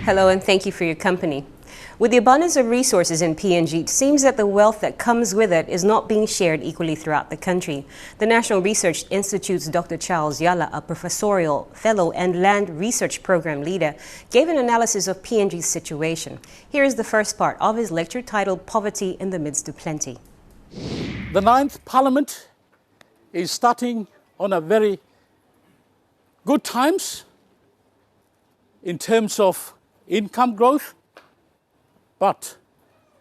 Hello, and thank you for your company. With the abundance of resources in PNG, it seems that the wealth that comes with it is not being shared equally throughout the country. The National Research Institute's Dr. Charles Yala, a professorial fellow and land research program leader, gave an analysis of PNG's situation. Here is the first part of his lecture titled Poverty in the Midst of Plenty. The 9th Parliament is starting on a very good times in terms of income growth, but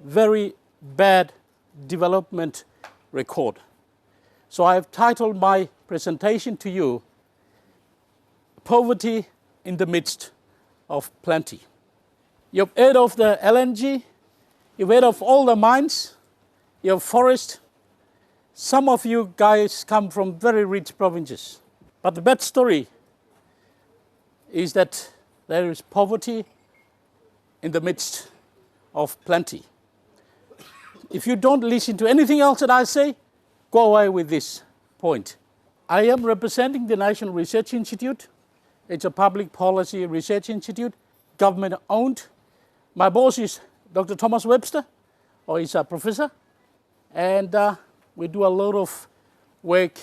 very bad development record. So I have titled my presentation to you, Poverty in the Midst of Plenty. You've heard of the LNG, you've heard of all the mines, you have forest. Some of you guys come from very rich provinces. But the bad story is that there is poverty in the midst of plenty. If you don't listen to anything else that I say, go away with this point. I am representing the National Research Institute. It's a public policy research institute, government owned. My boss is Dr. Thomas Webster, or he's a professor. And we do a lot of work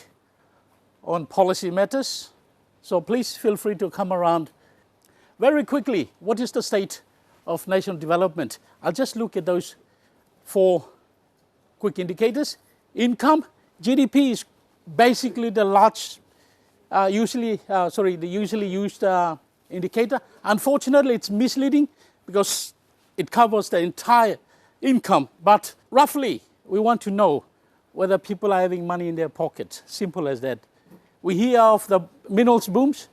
on policy matters. So please feel free to come around. Very quickly, what is the state of national development? I'll just look at those 4 quick indicators. Income, GDP is basically the usually used indicator. Unfortunately, it's misleading because it covers the entire income. But roughly, we want to know whether people are having money in their pocket. Simple as that. We hear of the minerals booms.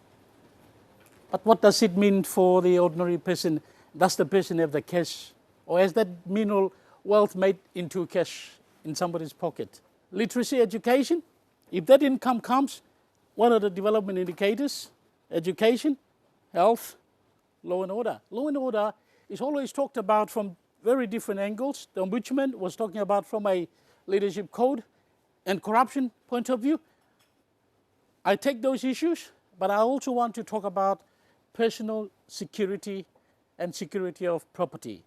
But what does it mean for the ordinary person? Does the person have the cash? Or has that mineral wealth made into cash in somebody's pocket? Literacy, education. If that income comes, what are the development indicators? Education, health, law and order. Law and order is always talked about from very different angles. The Ombudsman was talking about from a leadership code and corruption point of view. I take those issues, but I also want to talk about personal security and security of property.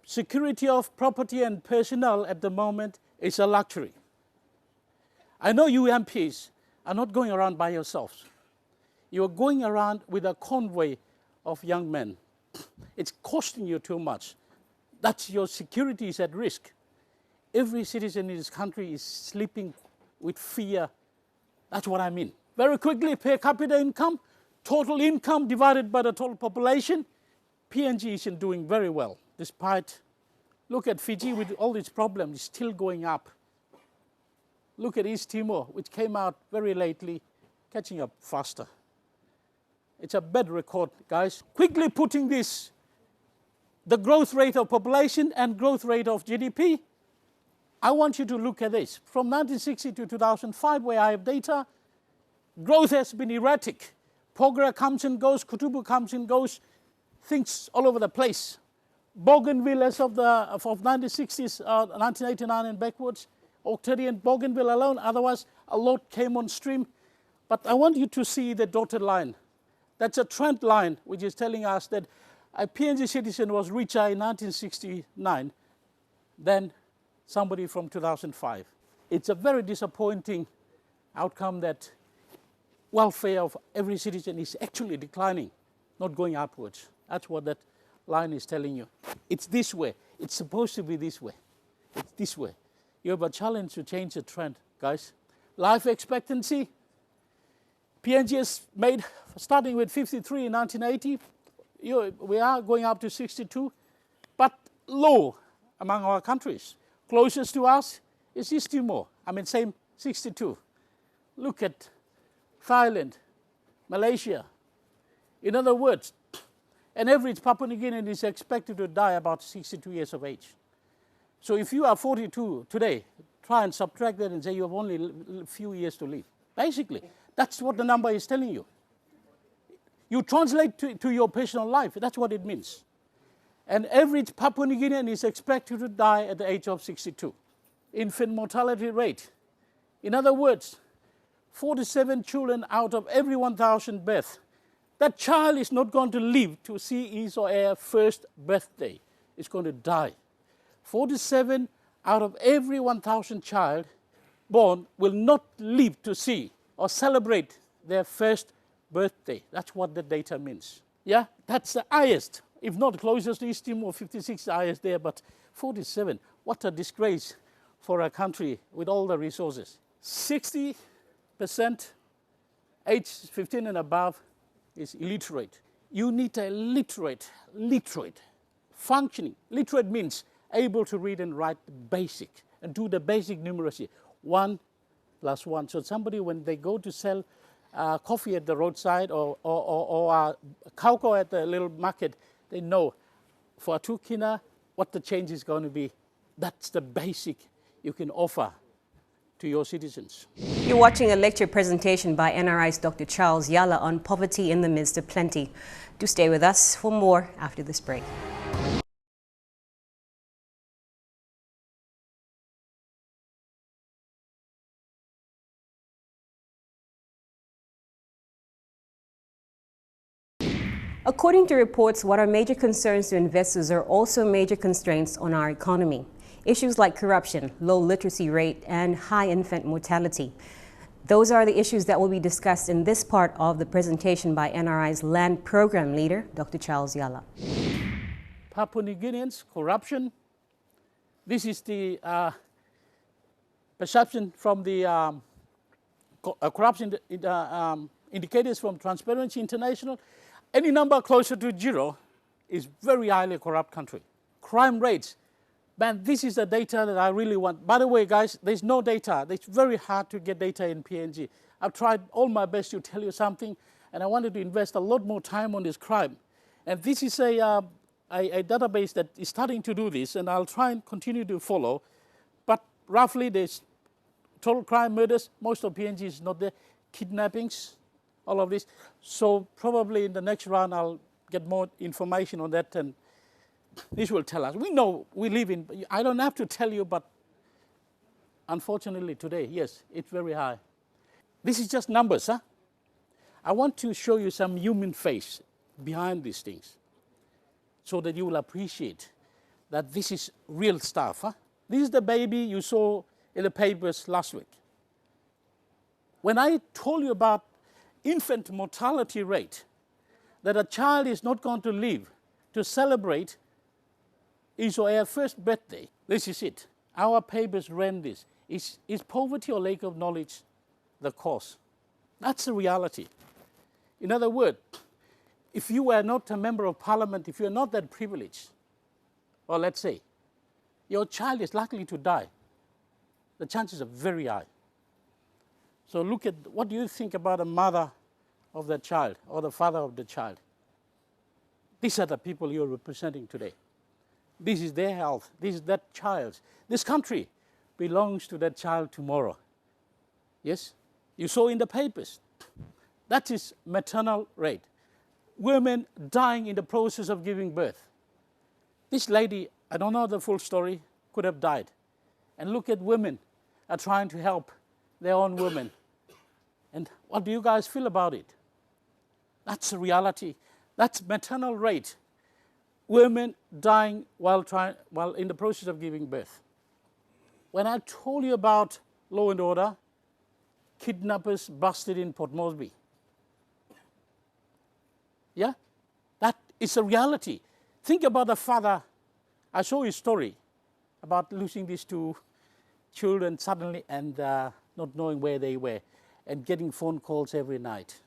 Security of property and personnel at the moment is a luxury. I know you MPs are not going around by yourselves. You are going around with a convoy of young men. It's costing you too much. That's your security is at risk. Every citizen in this country is sleeping with fear. That's what I mean. Very quickly, per capita income, total income divided by the total population. PNG isn't doing very well, despite, look at Fiji with all these problems, it's still going up. Look at East Timor, which came out very lately, catching up faster. It's a bad record, guys. Quickly putting this, the growth rate of population and growth rate of GDP, I want you to look at this. From 1960 to 2005, where I have data, growth has been erratic. Pogra comes and goes, Kutubu comes and goes, things all over the place. Bougainville as of 1960s, 1989 and backwards, Octady and Bougainville alone, otherwise a lot came on stream. But I want you to see the dotted line. That's a trend line which is telling us that a PNG citizen was richer in 1969 than somebody from 2005. It's a very disappointing outcome that welfare of every citizen is actually declining, not going upwards. That's what that line is telling you. It's this way. It's supposed to be this way. It's this way. You have a challenge to change the trend, guys. Life expectancy, PNG has made, starting with 53 in 1980, we are going up to 62, but low among our countries. Closest to us is East Timor. Same 62. Look at Thailand, Malaysia. In other words, an average Papua New Guinean is expected to die about 62 years of age. So if you are 42 today, try and subtract that and say you have only a few years to live. Basically, that's what the number is telling you. You translate to your personal life, that's what it means. An average Papua New Guinean is expected to die at the age of 62. Infant mortality rate. In other words, 47 children out of every 1,000 births That child is not going to live to see his or her first birthday. It's going to die. 47 out of every 1,000 child born will not live to see or celebrate their first birthday. That's what the data means. Yeah, that's the highest, if not closest to East Timor, 56 the highest there, but 47. What a disgrace for a country with all the resources. 60% age 15 and above is illiterate. You need a literate, functioning. Literate means able to read and write the basic and do the basic numeracy. 1 + 1. So somebody, when they go to sell coffee at the roadside or cocoa at the little market, they know for a 2 kina what the change is going to be. That's the basic you can offer to your citizens. You're watching a lecture presentation by NRI's Dr. Charles Yala on poverty in the midst of plenty. Do stay with us for more after this break. According to reports, what are major concerns to investors are also major constraints on our economy. Issues like corruption, low literacy rate, and high infant mortality. Those are the issues that will be discussed in this part of the presentation by NRI's Land Program Leader, Dr. Charles Yala. Papua New Guineans, corruption. This is the perception from the corruption indicators from Transparency International. Any number closer to 0 is very highly corrupt country. Crime rates. Man, this is the data that I really want. By the way, guys, there's no data. It's very hard to get data in PNG. I've tried all my best to tell you something, and I wanted to invest a lot more time on this crime. And this is a database that is starting to do this, and I'll try and continue to follow. But roughly, there's total crime, murders. Most of PNG is not there. Kidnappings, all of this. So probably in the next round, I'll get more information on that, and this will tell us. We know we live in, I don't have to tell you, but unfortunately today, yes, it's very high. This is just numbers, huh? I want to show you some human face behind these things so that you will appreciate that this is real stuff, huh? This is the baby you saw in the papers last week. When I told you about infant mortality rate, that a child is not going to live to celebrate his or her first birthday, this is it. Our papers ran this. Is poverty or lack of knowledge the cause? That's the reality. In other words, if you were not a member of parliament, if you're not that privileged, or let's say, your child is likely to die, the chances are very high. So look at, what do you think about the mother of the child or the father of the child? These are the people you're representing today. This is their health. This is that child's. This country belongs to that child tomorrow. Yes? You saw in the papers. That is maternal rate. Women dying in the process of giving birth. This lady, I don't know the full story, could have died. And look at women are trying to help their own women. And what do you guys feel about it? That's the reality. That's maternal rate. Women dying while in the process of giving birth. When I told you about law and order, kidnappers busted in Port Moresby. Yeah? That is a reality. Think about the father. I saw his story about losing these 2 children suddenly and not knowing where they were and getting phone calls every night.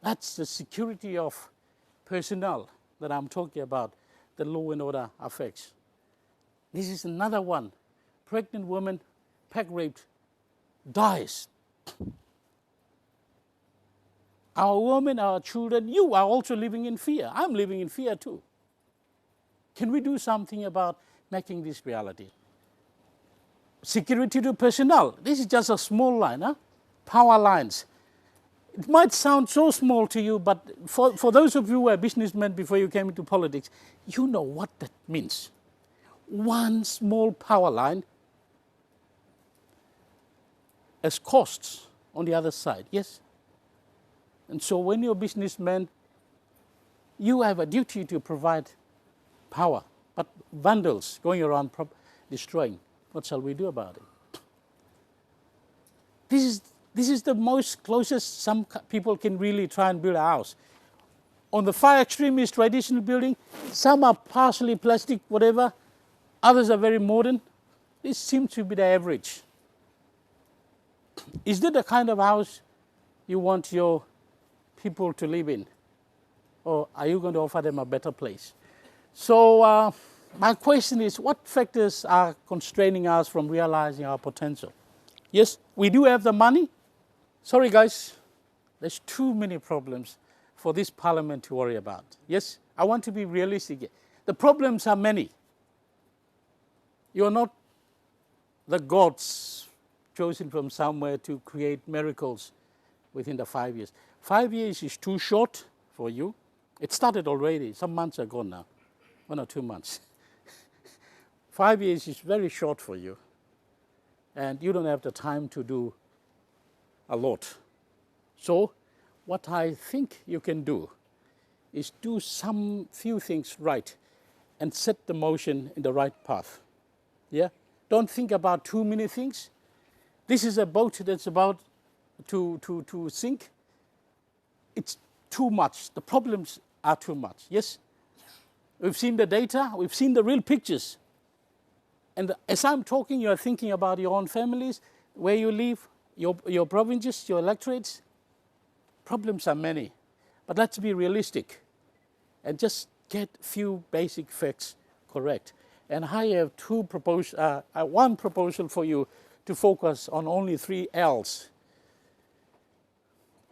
That's the security of personnel that I'm talking about, the law and order affects. This is another one. Pregnant woman, peg raped, dies. Our women, our children, you are also living in fear. I'm living in fear too. Can we do something about making this reality? Security to personnel. This is just a small line, huh? Power lines. It might sound so small to you, but for those of you who are businessmen before you came into politics, you know what that means. One small power line as costs on the other side, yes? And so when you're a businessman, you have a duty to provide power. But vandals going around destroying, what shall we do about it? This is the most closest some people can really try and build a house. On the far extreme is traditional building. Some are partially plastic, whatever. Others are very modern. This seems to be the average. Is that the kind of house you want your people to live in? Or are you going to offer them a better place? So my question is, what factors are constraining us from realizing our potential? Yes, we do have the money. Sorry guys, there's too many problems for this parliament to worry about. Yes, I want to be realistic. The problems are many. You are not the gods chosen from somewhere to create miracles within the 5 years. 5 years is too short for you. It started already, some months ago now, 1 or 2 months. 5 years is very short for you. And you don't have the time to do a lot. So what I think you can do is do some few things right and set the motion in the right path. Yeah? Don't think about too many things. This is a boat that's about to sink. It's too much. The problems are too much. Yes? We've seen the data. We've seen the real pictures. And as I'm talking, you're thinking about your own families, where you live, your provinces, your electorates. Problems are many. But let's be realistic and just get few basic facts correct. And I have one proposal for you to focus on only 3 L's.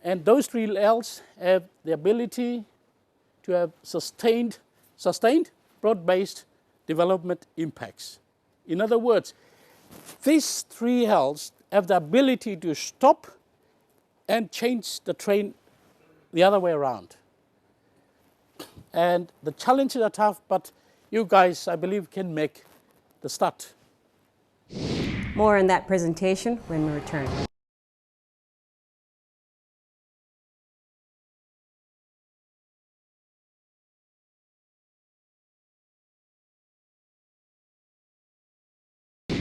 And those 3 L's have the ability to have sustained, broad-based development impacts. In other words, these 3 L's have the ability to stop and change the train the other way around. And the challenges are tough, but you guys, I believe, can make the start. More on that presentation when we return.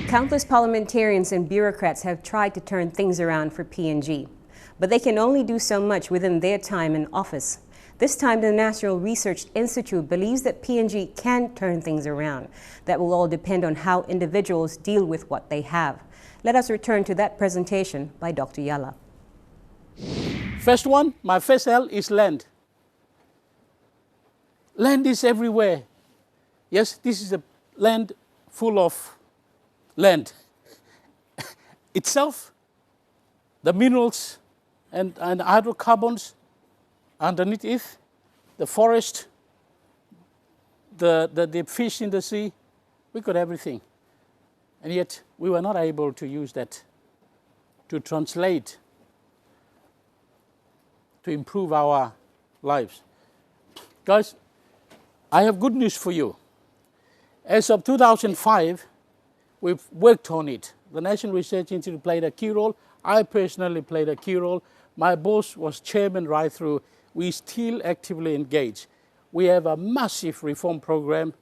Countless parliamentarians and bureaucrats have tried to turn things around for PNG, but they can only do so much within their time in office. This time, the National Research Institute believes that PNG can turn things around. That will all depend on how individuals deal with what they have. Let us return to that presentation by Dr. Yala. First one, my first L is land. Land is everywhere. Yes, this is a land full of land. Itself, the minerals and hydrocarbons underneath it, the forest, the fish in the sea, we got everything. And yet we were not able to use that to translate, to improve our lives. Guys, I have good news for you. As of 2005, we've worked on it. The National Research Institute played a key role. I personally played a key role. My boss was chairman right through. We still actively engage. We have a massive reform program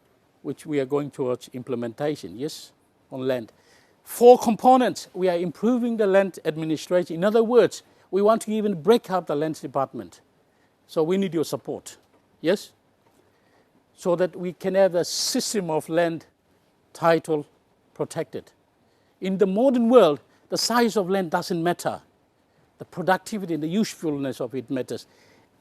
which we are going towards implementation, yes, on land. 4 components. We are improving the land administration. In other words, we want to even break up the lands department. So we need your support, yes? So that we can have a system of land title protected. In the modern world, the size of land doesn't matter. The productivity and the usefulness of it matters.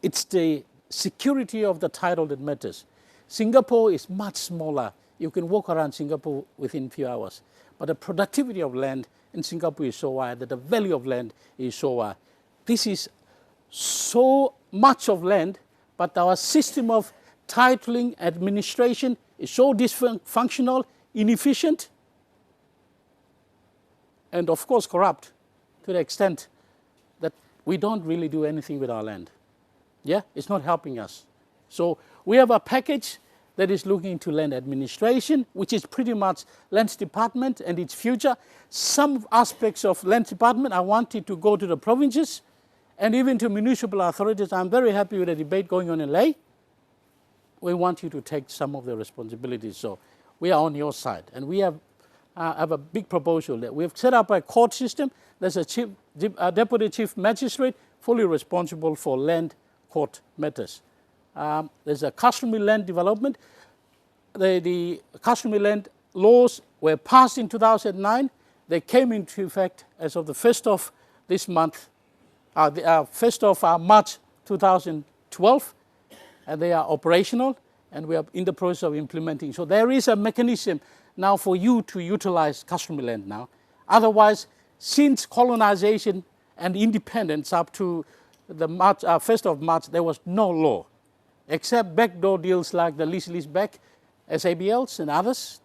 It's the security of the title that matters. Singapore is much smaller. You can walk around Singapore within a few hours. But the productivity of land in Singapore is so high that the value of land is so high. This is so much of land, but our system of titling administration is so dysfunctional, inefficient, and of course corrupt to the extent that we don't really do anything with our land. Yeah, it's not helping us. So we have a package that is looking into land administration, which is pretty much lands department and its future. Some aspects of land department, I want it to go to the provinces and even to municipal authorities. I'm very happy with the debate going on in Leh. We want you to take some of the responsibilities. So we are on your side. And we have a big proposal that we've set up a court system. There's a deputy chief magistrate fully responsible for land court matters. There's a customary land development. The customary land laws were passed in 2009. They came into effect as of the 1st of this month, 1st of March 2012, and they are operational, and we are in the process of implementing. So there is a mechanism now for you to utilize customary land now. Otherwise, since colonization and independence up to the 1st of March, there was no law, except backdoor deals like the lease back, SABLs and others.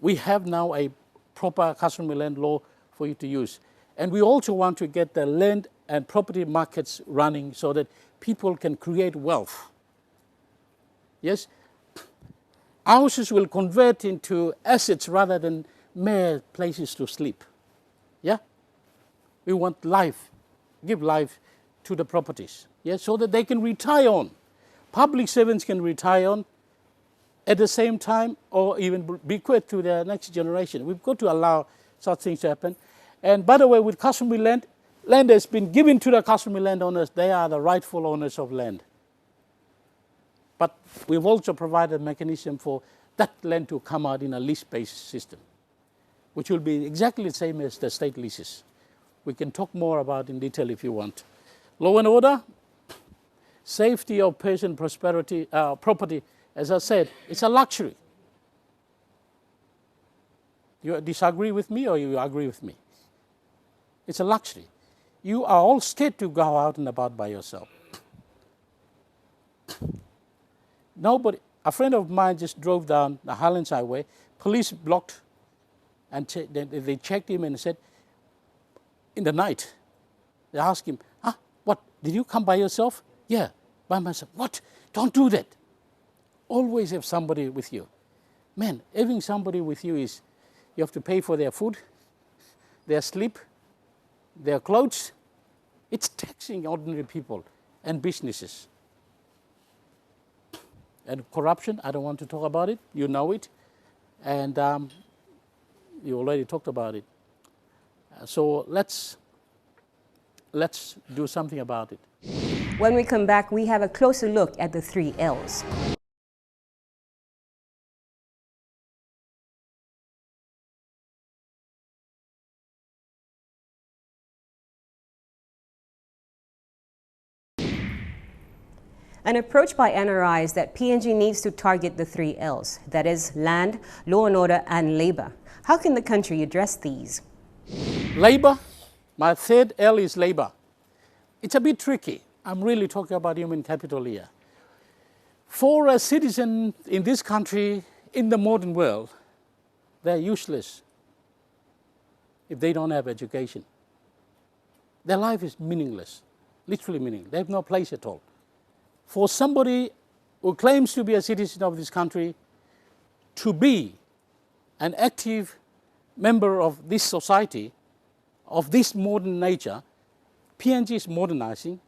We have now a proper customary land law for you to use. And we also want to get the land and property markets running so that people can create wealth. Yes? Houses will convert into assets rather than mere places to sleep. Yeah? We want life, give life to the properties, yes, so that they can retire on. Public servants can retire on at the same time, or even bequeath to their next generation. We've got to allow such things to happen. And by the way, with customary land, land has been given to the customary landowners. They are the rightful owners of land. But we've also provided a mechanism for that land to come out in a lease-based system, which will be exactly the same as the state leases. We can talk more about in detail if you want. Law and order, safety of person, prosperity, property, as I said, it's a luxury. You disagree with me or you agree with me? It's a luxury. You are all scared to go out and about by yourself. Nobody, a friend of mine just drove down the Highlands Highway, police blocked, and they checked him and said, in the night, they asked him, what, did you come by yourself? Yeah, by myself. What? Don't do that. Always have somebody with you. Man, having somebody with you is, you have to pay for their food, their sleep, their clothes. It's taxing ordinary people and businesses. And corruption, I don't want to talk about it. You know it. And you already talked about it. So let's do something about it. When we come back, we have a closer look at the 3 Ls. An approach by NRI is that PNG needs to target the 3 Ls, that is land, law and order, and labor. How can the country address these? Labor, my 3rd L is labor. It's a bit tricky. I'm really talking about human capital here. For a citizen in this country, in the modern world, they're useless if they don't have education. Their life is meaningless, literally meaningless. They have no place at all. For somebody who claims to be a citizen of this country to be an active member of this society, of this modern nature, PNG is modernizing,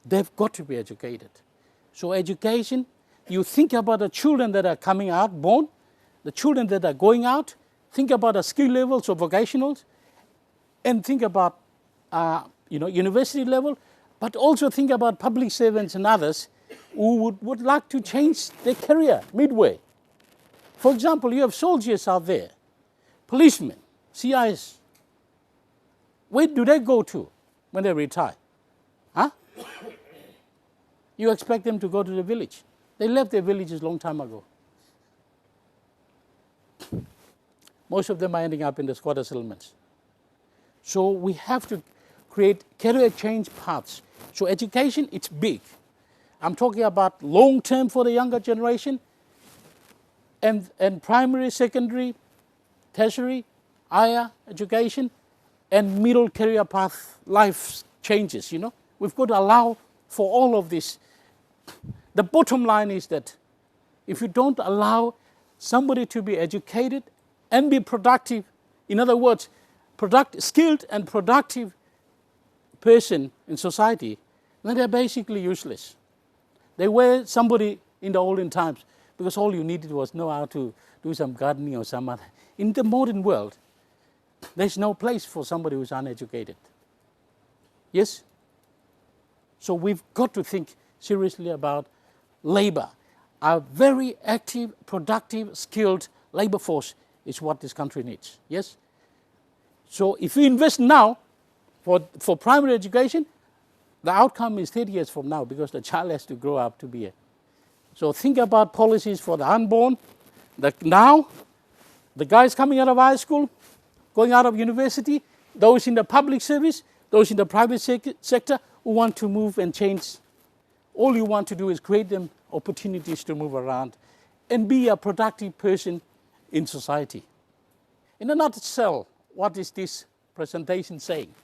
they've got to be educated. So education, you think about the children that are coming out, born, the children that are going out, think about the skill levels or vocationals, and think about university level, but also think about public servants and others who would like to change their career midway. For example, you have soldiers out there, policemen, CIs. Where do they go to when they retire? Huh? You expect them to go to the village. They left their villages a long time ago. Most of them are ending up in the squatter settlements. So we have to create career change paths. So education, it's big. I'm talking about long term for the younger generation, and primary, secondary, tertiary, higher education, and middle career path life changes, We've got to allow for all of this. The bottom line is that if you don't allow somebody to be educated and be productive, in other words, skilled and productive person in society, then they're basically useless. They were somebody in the olden times because all you needed was know how to do some gardening or some other. In the modern world, there's no place for somebody who's uneducated. Yes? So we've got to think seriously about labor. A very active, productive, skilled labor force is what this country needs. Yes? So if we invest now for primary education, the outcome is 30 years from now because the child has to grow up to be a. So think about policies for the unborn. Now, the guys coming out of high school, going out of university, those in the public service, those in the private sector who want to move and change. All you want to do is create them opportunities to move around and be a productive person in society. In a nutshell, what is this presentation saying?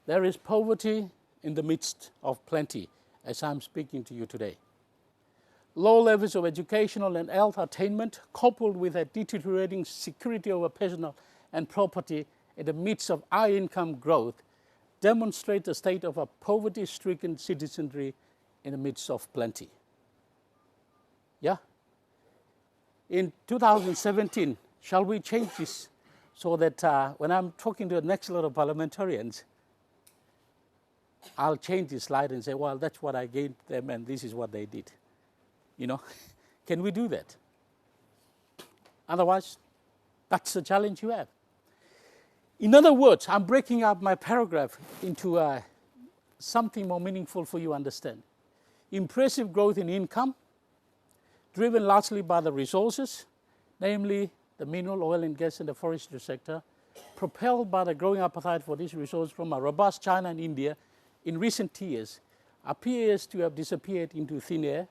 There is poverty in the midst of plenty, as I'm speaking to you today. Low levels of educational and health attainment, coupled with a deteriorating security of personal and property in the midst of high income growth, demonstrate the state of a poverty-stricken citizenry in the midst of plenty. Yeah? In 2017, shall we change this so that when I'm talking to the next lot of parliamentarians, I'll change the slide and say, well, that's what I gave them and this is what they did. You know, can we do that? Otherwise, that's the challenge you have. In other words, I'm breaking up my paragraph into something more meaningful for you to understand. Impressive growth in income, driven largely by the resources, namely the mineral, oil and gas and the forestry sector, propelled by the growing appetite for these resources from a robust China and India in recent years, appears to have disappeared into thin air,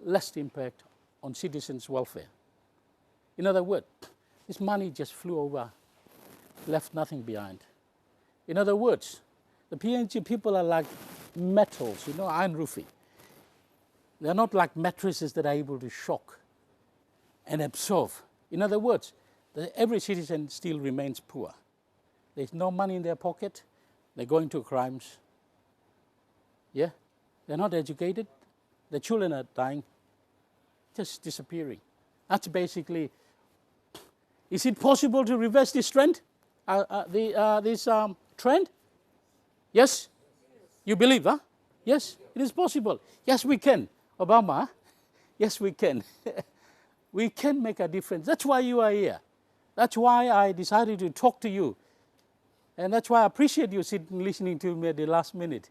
less impact on citizens' welfare. In other words, this money just flew over, left nothing behind. In other words, the PNG people are like metals, iron roofing. They're not like mattresses that are able to shock and absorb. In other words, every citizen still remains poor. There's no money in their pocket. They're going to crimes. Yeah? They're not educated. The children are dying, just disappearing. That's basically, is it possible to reverse this trend? This trend? Yes? You believe, huh? Yes, it is possible. Yes, we can. Obama, yes, we can. We can make a difference. That's why you are here. That's why I decided to talk to you. And that's why I appreciate you sitting listening to me at the last minute.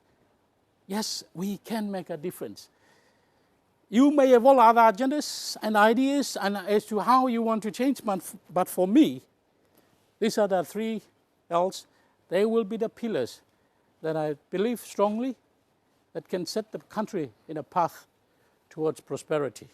Yes, we can make a difference. You may have all other agendas and ideas and as to how you want to change, but for me, these are the three L's. They will be the pillars that I believe strongly that can set the country in a path towards prosperity.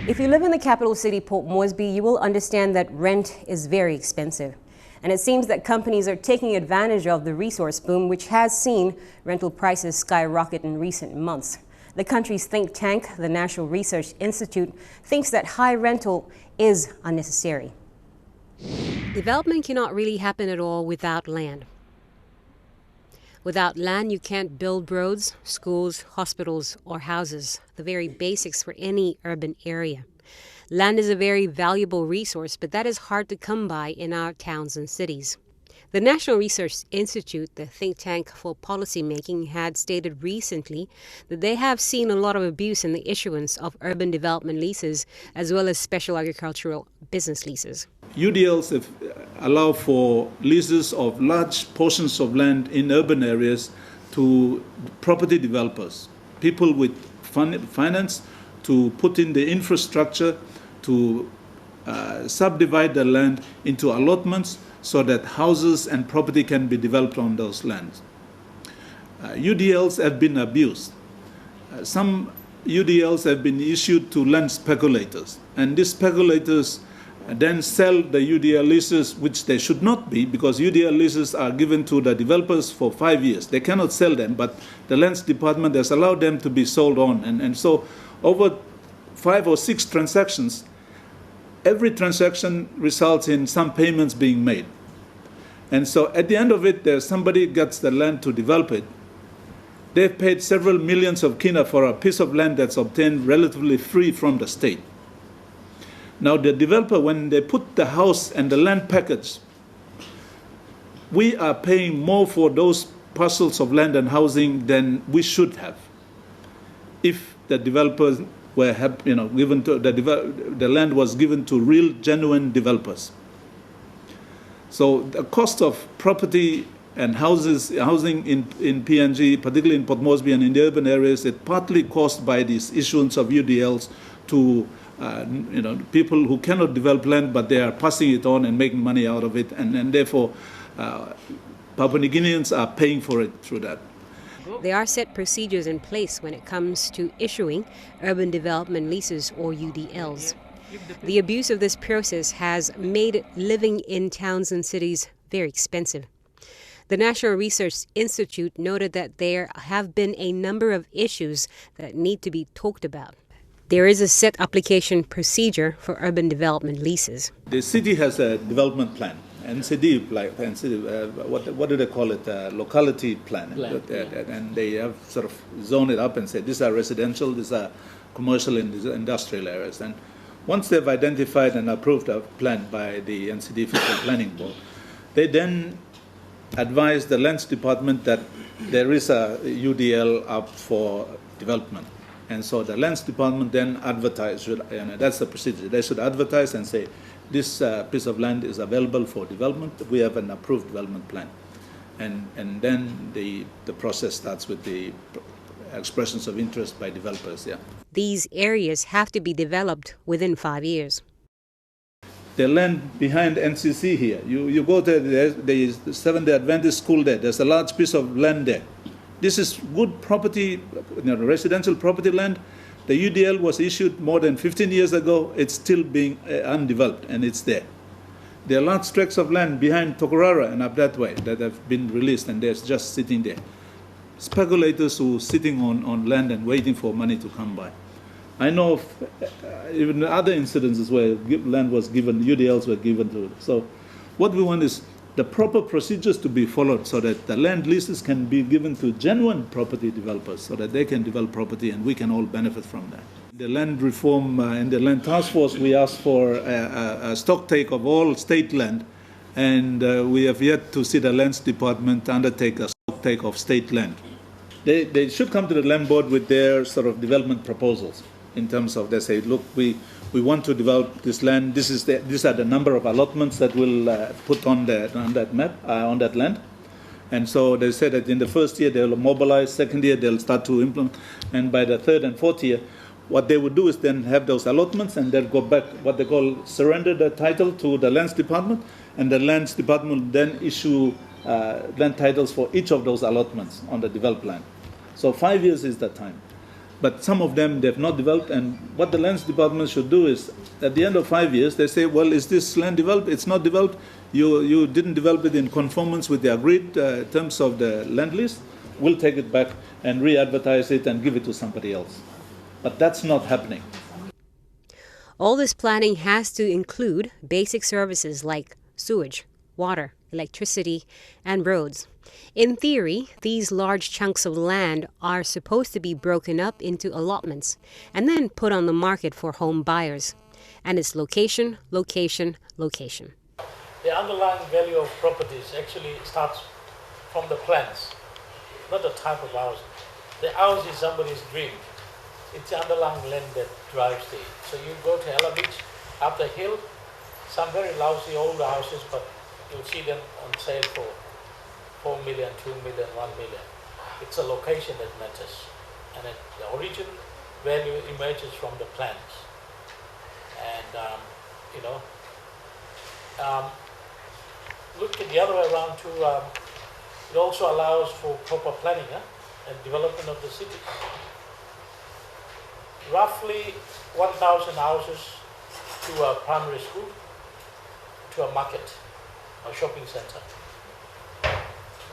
If you live in the capital city, Port Moresby, you will understand that rent is very expensive. And it seems that companies are taking advantage of the resource boom, which has seen rental prices skyrocket in recent months. The country's think tank, the National Research Institute, thinks that high rental is unnecessary. Development cannot really happen at all without land. Without land, you can't build roads, schools, hospitals, or houses, the very basics for any urban area. Land is a very valuable resource, but that is hard to come by in our towns and cities. The National Research Institute, the think tank for policy making, had stated recently that they have seen a lot of abuse in the issuance of urban development leases as well as special agricultural business leases. UDLs have allow for leases of large portions of land in urban areas to property developers, people with finance to put in the infrastructure to subdivide the land into allotments so that houses and property can be developed on those lands. UDLs have been abused. Some UDLs have been issued to land speculators, and these speculators and then sell the UDL leases, which they should not be, because UDL leases are given to the developers for 5 years. They cannot sell them, but the Lands Department has allowed them to be sold on. And so over 5 or 6 transactions, every transaction results in some payments being made. And so at the end of it, there's somebody gets the land to develop it. They've paid several millions of kina for a piece of land that's obtained relatively free from the state. Now the developer, when they put the house and the land package, we are paying more for those parcels of land and housing than we should have. If the developers were given to the land was given to real, genuine developers. So the cost of property and housing in PNG, particularly in Port Moresby and in the urban areas, is partly caused by this issuance of UDLs to people who cannot develop land, but they are passing it on and making money out of it, and therefore Papua New Guineans are paying for it through that. There are set procedures in place when it comes to issuing urban development leases or UDLs. The abuse of this process has made living in towns and cities very expensive. The National Research Institute noted that there have been a number of issues that need to be talked about. There is a set application procedure for urban development leases. The city has a development plan. NCD, what do they call it? Locality plan. And they have sort of zoned it up and said these are residential, these are commercial and these are industrial areas. And once they've identified and approved a plan by the NCD Fiscal Planning Board, they then advise the Lands Department that there is a UDL up for development. And so the Lands Department then advertise, that's the procedure. They should advertise and say, this piece of land is available for development. We have an approved development plan. And then the process starts with the expressions of interest by developers, yeah. These areas have to be developed within 5 years. The land behind NCC here, you go there, there is the Seventh-day Adventist school there. There's a large piece of land there. This is good property, residential property land. The UDL was issued more than 15 years ago. It's still being undeveloped, and it's there. There are large tracts of land behind Tokorara and up that way that have been released, and they're just sitting there. Speculators who are sitting on land and waiting for money to come by. I know of even other incidences where land was given, UDLs were given to it. So what we want is the proper procedures to be followed so that the land leases can be given to genuine property developers so that they can develop property and we can all benefit from that. The land reform in the land task force, we asked for a stock take of all state land, and we have yet to see the Lands Department undertake a stock take of state land. They should come to the land board with their sort of development proposals in terms of they say, look, we want to develop this land. These are the number of allotments that we'll put on that map, on that land. And so they said that in the first year they'll mobilize, second year they'll start to implement, and by the third and fourth year, what they would do is then have those allotments and they'll go back, what they call surrender the title to the Lands Department, and the Lands Department will then issue land titles for each of those allotments on the developed land. So 5 years is the time. But some of them, they've not developed, and what the Lands Department should do is, at the end of 5 years, they say, well, is this land developed? It's not developed. You didn't develop it in conformance with the agreed terms of the land lease. We'll take it back and re-advertise it and give it to somebody else. But that's not happening. All this planning has to include basic services like sewage, water, electricity, and roads. In theory, these large chunks of land are supposed to be broken up into allotments and then put on the market for home buyers. And it's location, location, location. The underlying value of properties actually starts from the plans, not the type of house. The house is somebody's dream. It's the underlying land that drives it. So you go to Ella Beach, up the hill, some very lousy old houses, but you'll see them on sale for 4 million, 2 million, 1 million. It's a location that matters. And the origin value emerges from the plans. And, look at the other way around too. It also allows for proper planning and development of the cities. Roughly 1,000 houses to a primary school, to a market or shopping center.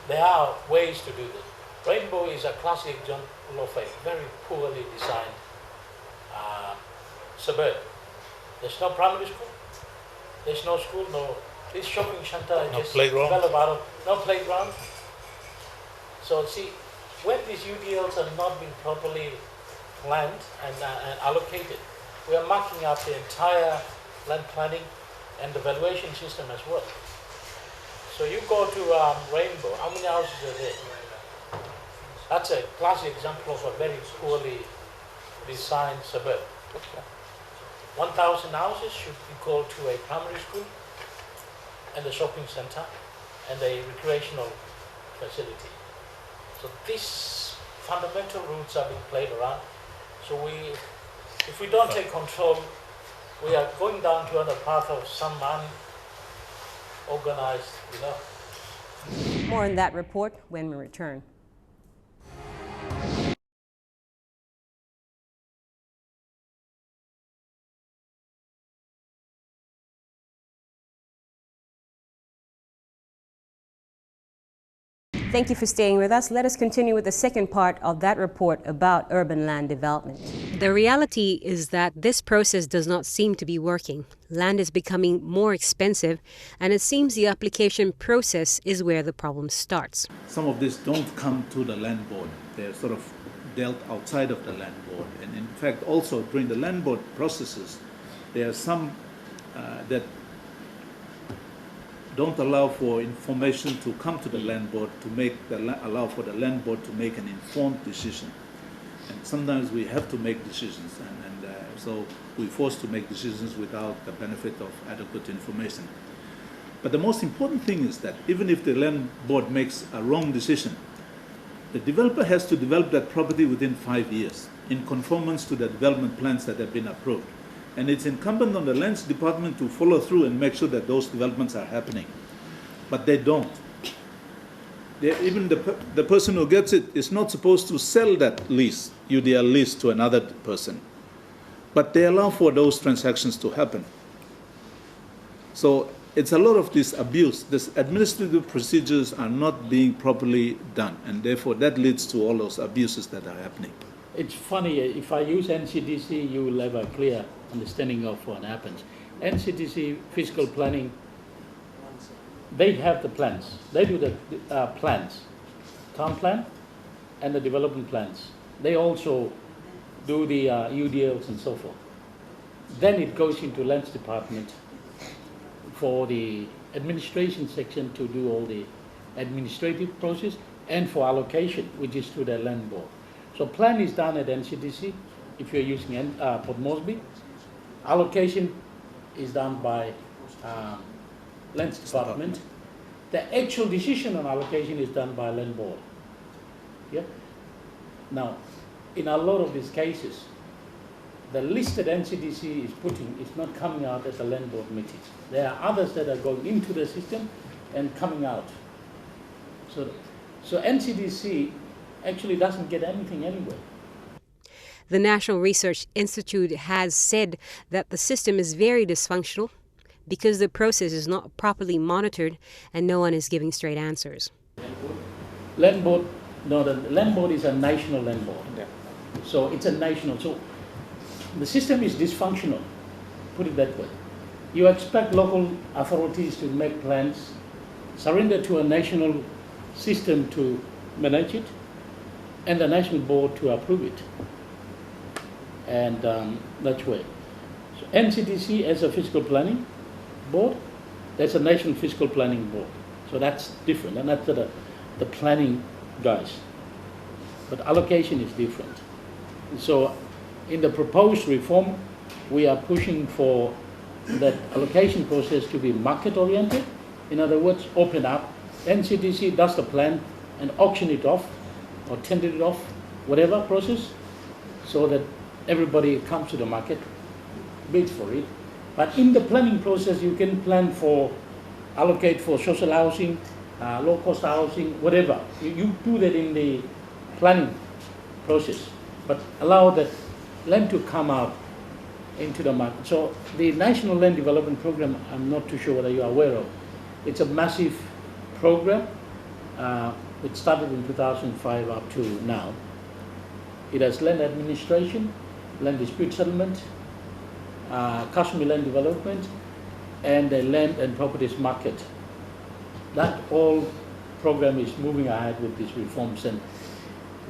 There are ways to do this. Rainbow is a classic example of a very poorly designed suburb. There's no primary school, there's no school, no. This shopping center No just playground. developed out of no playground. So see, when these UDLs are not being properly planned and allocated, we are marking up the entire land planning and the valuation system as well. So you go to Rainbow, how many houses are there? That's a classic example of a very poorly designed suburb. 1,000 houses should be called to a primary school and a shopping center and a recreational facility. So these fundamental roots are being played around. So if we don't take control, we are going down to another path of some unorganized, More on that report when we return. Thank you for staying with us. Let us continue with the second part of that report about urban land development. The reality is that this process does not seem to be working. Land is becoming more expensive, and it seems the application process is where the problem starts. Some of this don't come to the land board. They're sort of dealt outside of the land board. And in fact, also during the land board processes, there are some that don't allow for information to come to the land board to allow for the land board to make an informed decision. And sometimes we have to make decisions, and so we're forced to make decisions without the benefit of adequate information. But the most important thing is that even if the land board makes a wrong decision, the developer has to develop that property within 5 years in conformance to the development plans that have been approved. And it's incumbent on the lands department to follow through and make sure that those developments are happening. But they don't. Even the person who gets it is not supposed to sell that lease, UDL lease, to another person. But they allow for those transactions to happen. So it's a lot of this abuse. These administrative procedures are not being properly done, and therefore that leads to all those abuses that are happening. It's funny, if I use NCDC, you will have a clear understanding of what happens. NCDC fiscal planning, they have the plans. They do the plans, town plan and the development plans. They also do the UDLs and so forth. Then it goes into lands department for the administration section to do all the administrative process and for allocation, which is to the land board. So plan is done at NCDC if you're using Port Moresby. Allocation is done by Lands Department. The actual decision on allocation is done by land board. Yeah. Now, in a lot of these cases, the list that NCDC is putting is not coming out at the land board meeting. There are others that are going into the system and coming out. So NCDC actually doesn't get anything anyway. The National Research Institute has said that the system is very dysfunctional because the process is not properly monitored and no one is giving straight answers. Land board, no, the land board is a national land board. Yeah. So it's a national, so the system is dysfunctional, put it that way. You expect local authorities to make plans, surrender to a national system to manage it, and the national board to approve it. And that's way. So NCDC as a fiscal planning board, that's a national fiscal planning board. So that's different, and that's the planning guys. But allocation is different. So in the proposed reform, we are pushing for that allocation process to be market oriented. In other words, open up. NCDC does the plan and auction it off or tender it off, whatever process, so that everybody comes to the market, bids for it. But in the planning process, you can plan for, allocate for social housing, low-cost housing, whatever. You do that in the planning process, but allow that land to come out into the market. So the National Land Development Program, I'm not too sure whether you are aware of. It's a massive program. It started in 2005 up to now. It has land administration, land dispute settlement, customary land development, and the land and properties market. That whole program is moving ahead with these reforms, and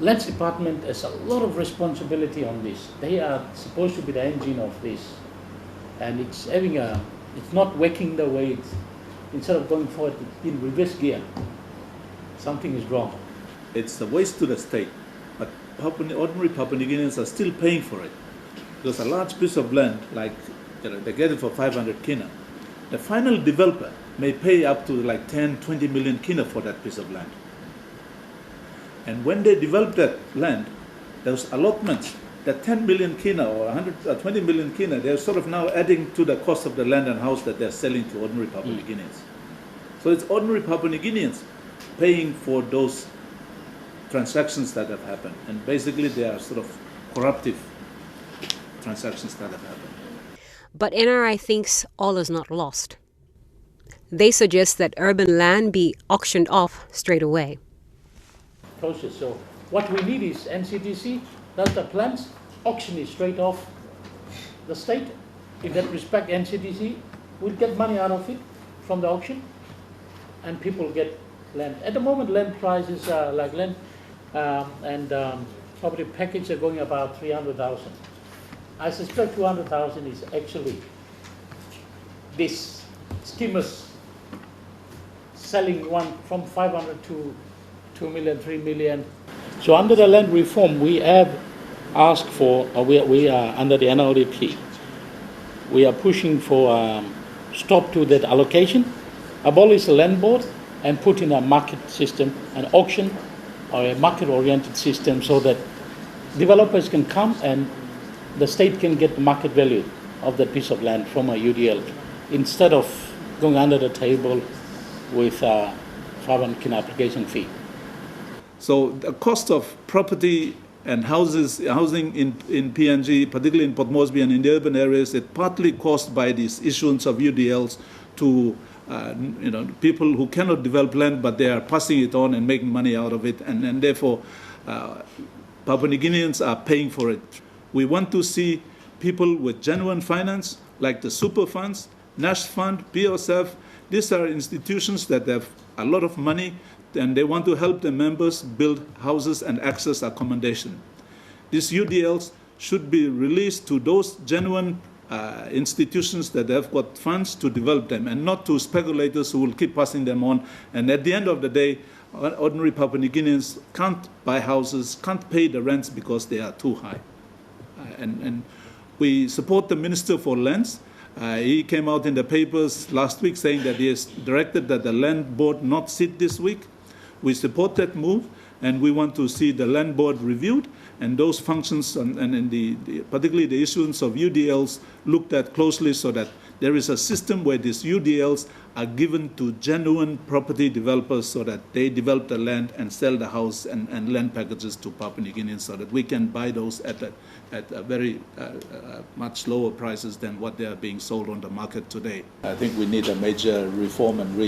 Lands Department has a lot of responsibility on this. They are supposed to be the engine of this, and it's not working the way instead of going forward, it's in reverse gear. Something is wrong. It's a waste to the state, but ordinary Papua New Guineans are still paying for it. Because a large piece of land, like they get it for 500 kina, the final developer may pay up to like 10, 20 million kina for that piece of land. And when they develop that land, those allotments, that 10 million kina or 20 million kina, they're sort of now adding to the cost of the land and house that they're selling to ordinary Papua New Guineans. So it's ordinary Papua New Guineans paying for those transactions that have happened. And basically they are sort of corruptive transactions that have happened. But NRI thinks all is not lost. They suggest that urban land be auctioned off straight away. Process. So what we need is NCDC does the plans, auction is straight off the state. In that respect, NCDC will get money out of it from the auction, and people get land. At the moment, land prices like land and property package are going about 300,000. I suspect 200,000 is actually this schemers selling one from 500 to 2 million, 3 million. So under the land reform, we have asked for, we are under the NLDP, we are pushing for stop to that allocation, abolish the land board, and put in a market system, an auction or a market-oriented system so that developers can come and the state can get the market value of that piece of land from a UDL instead of going under the table with a 500 kina application fee. So the cost of property and housing in PNG, particularly in Port Moresby and in the urban areas, is partly caused by this issuance of UDLs to people who cannot develop land, but they are passing it on and making money out of it, and therefore Papua New Guineans are paying for it. We want to see people with genuine finance, like the super funds, NASH Fund, POSF. These are institutions that have a lot of money, and they want to help their members build houses and access accommodation. These UDLs should be released to those genuine institutions that have got funds to develop them, and not to speculators who will keep passing them on. And at the end of the day, ordinary Papua New Guineans can't buy houses, can't pay the rents because they are too high. And we support the Minister for Lands. He came out in the papers last week saying that he has directed that the land board not sit this week. We support that move, and we want to see the land board reviewed and those functions and particularly the issuance of UDLs looked at closely so that there is a system where these UDLs are given to genuine property developers so that they develop the land and sell the house and land packages to Papua New Guineans so that we can buy those at a very much lower prices than what they are being sold on the market today. I think we need a major reform and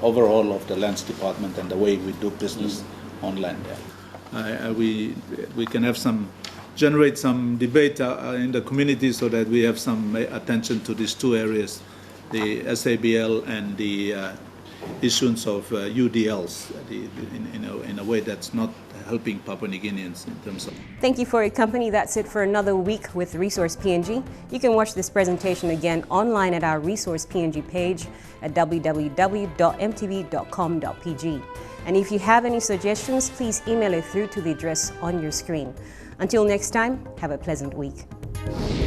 overhaul of the Lands Department and the way we do business on land. We can have generate some debate in the community so that we have some attention to these two areas, the SABL and the issuance of UDLs in a way that's not helping Papua New Guineans in terms of... Thank you for your company. That's it for another week with Resource PNG. You can watch this presentation again online at our Resource PNG page at www.mtv.com.pg. And if you have any suggestions, please email it through to the address on your screen. Until next time, have a pleasant week.